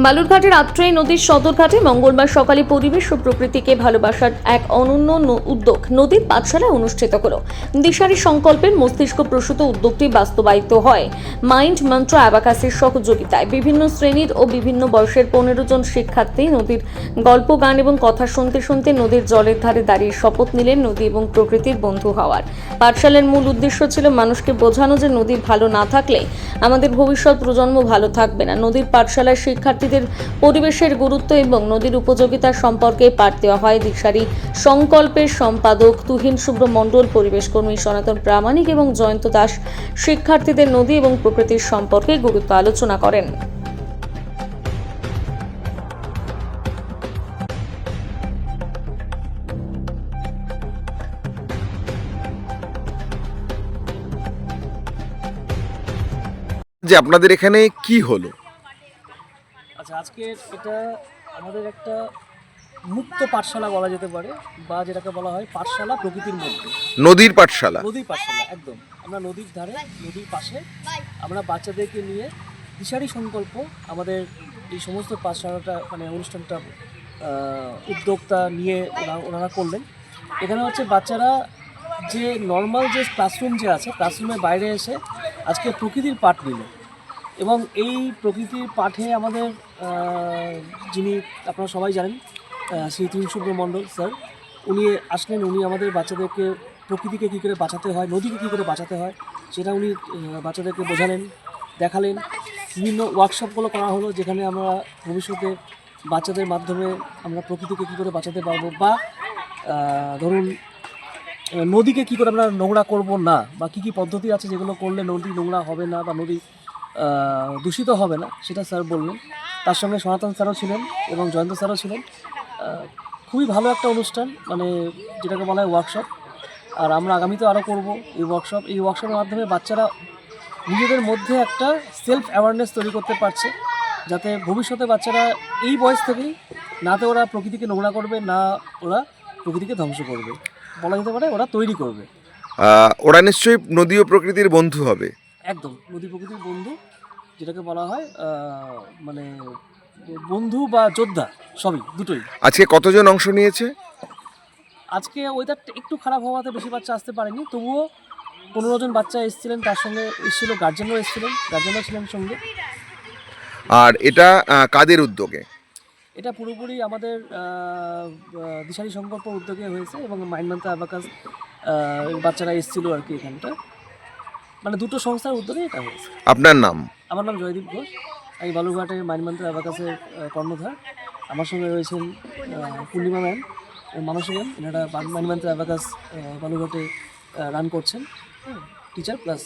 বালুরঘাটের আত্রেই নদীর সদরঘাটে মঙ্গলবার সকালে পরিবেশ ও প্রকৃতিকে ভালোবাসার এক অনন্য উদ্যোগ নদীর পাঠশালা অনুষ্ঠিত হলো। দিশারি সংকল্পের মস্তিষ্ক প্রসূত উদ্যোগটি বাস্তবায়িত হয় মাইন্ড মন্ত্র অ্যাবাকাসের সহযোগিতায়। বিভিন্ন শ্রেণীর ও বিভিন্ন বয়সের 15 জন শিক্ষার্থী নদীর গল্প, গান এবং কথা শুনতে শুনতে নদীর জলের ধারে দাঁড়িয়ে শপথ নিলেন নদী এবং প্রকৃতির বন্ধু হওয়ার। পাঠশালার মূল উদ্দেশ্য ছিল মানুষকে বোঝানো যে নদী ভালো না থাকলে আমাদের ভবিষ্যৎ প্রজন্ম ভালো থাকবে না। নদীর পাঠশালায় শিক্ষার্থীদের পরিবেশের গুরুত্ব এবং নদীর উপযোগিতা সম্পর্কে পাঠ দেওয়া হয়। দিশারি সংকল্পের সম্পাদক তুহিন শুভ্র মণ্ডল, পরিবেশ কর্মী সনাতন প্রামাণিক এবং জয়ন্ত দাস শিক্ষার্থীদের নদী এবং প্রকৃতির সম্পর্কে গুরুত্ব আলোচনা করেন। যে আপনাদের এখানে কি হলো? আচ্ছা, আজকে এটা আমাদের একটা মুক্ত পাঠশালা বলা যেতে পারে, বা যেটাকে বলা হয় পাঠশালা প্রকৃতির মধ্যে। নদীর পাঠশালা। নদীর পাঠশালা, একদম। আমরা নদীর ধারে, নদীর পাশে আমরা বাচ্চাদেরকে নিয়ে দিশারি সংকল্প আমাদের এই সমস্ত পাঠশালাটা অনুষ্ঠানটা উদ্যোক্তা নিয়ে ওনারা করলেন। এখানে হচ্ছে বাচ্চারা যে নর্মাল যে ক্লাসরুম যে আছে, ক্লাসরুমের বাইরে এসে আজকে প্রকৃতির পাঠ নিল। এবং এই প্রকৃতির পাঠে আমাদের যিনি আপনারা সবাই জানেন, শ্রী তুহিন শুভ্র মণ্ডল স্যার, উনি আসলেন। উনি আমাদের বাচ্চাদেরকে প্রকৃতিকে কী করে বাঁচাতে হয়, নদীকে কী করে বাঁচাতে হয়, সেটা উনি বাচ্চাদেরকে বোঝালেন, দেখালেন। বিভিন্ন ওয়ার্কশপগুলো করা হলো, যেখানে আমরা ভবিষ্যতে বাচ্চাদের মাধ্যমে আমরা প্রকৃতিকে কী করে বাঁচাতে পারবো, বা ধরুন নদীকে কী করে আমরা নোংরা করব না, বা কী কী পদ্ধতি আছে যেগুলো করলে নদী নোংরা হবে না বা নদী দূষিত হবে না, সেটা স্যার বললেন। তার সঙ্গে সনাতন স্যারও ছিলেন এবং জয়ন্ত স্যারও ছিলেন। খুবই ভালো একটা অনুষ্ঠান, যেটাকে বলা হয় ওয়ার্কশপ। আর আমরা আগামীতেও আরও করব এই ওয়ার্কশপ। এই ওয়ার্কশপের মাধ্যমে বাচ্চারা নিজেদের মধ্যে একটা সেলফ অ্যাওয়ারনেস তৈরি করতে পারছে, যাতে ভবিষ্যতে বাচ্চারা এই বয়স থেকেই নাতে ওরা প্রকৃতিকে নোংরা করবে, না ওরা প্রকৃতিকে ধ্বংস করবে, বলা যেতে পারে ওরা তৈরি করবে। ওরা নিশ্চয়ই নদী ও প্রকৃতির বন্ধু হবে। একদম, নদী প্রকৃতির বন্ধু, যেটাকে বলা হয় বন্ধু বা যোদ্ধা, সবই, দুটোই। আজকে কতজন অংশ নিয়েছে? আজকে ওয়েদারটা একটু খারাপ হওয়াতে বেশি বাচ্চা আসতে পারেনি, তবুও 15 জন বাচ্চা এসেছিলেন। তার সঙ্গে এসেছিল গার্জেনরাও এসেছিলেন, গার্জেনরাও ছিলেন সঙ্গে। আর এটা কাদের উদ্যোগে? এটা পুরোপুরি আমাদের দিশারি সংকল্প উদ্যোগে হয়েছে, এবং মাইন্ড মন্ত্র অ্যাবাকাস বাচ্চারা এসেছিল আর কি। এখানটা দুটো সংস্থার উদ্যোগে এটা হয়েছে। আপনার নাম? আমার নাম জয়দীপ ঘোষ। আমি বালুরঘাটের মাইন্ড মন্ত্র অ্যাবাকাসের কর্ণধার। আমার সঙ্গে রয়েছেন পূর্ণিমা ম্যাম, মানসী ম্যাম। এনারা মাইন্ড মন্ত্র অ্যাবাকাস বালুরঘাটে রান করছেন, টিচার প্লাস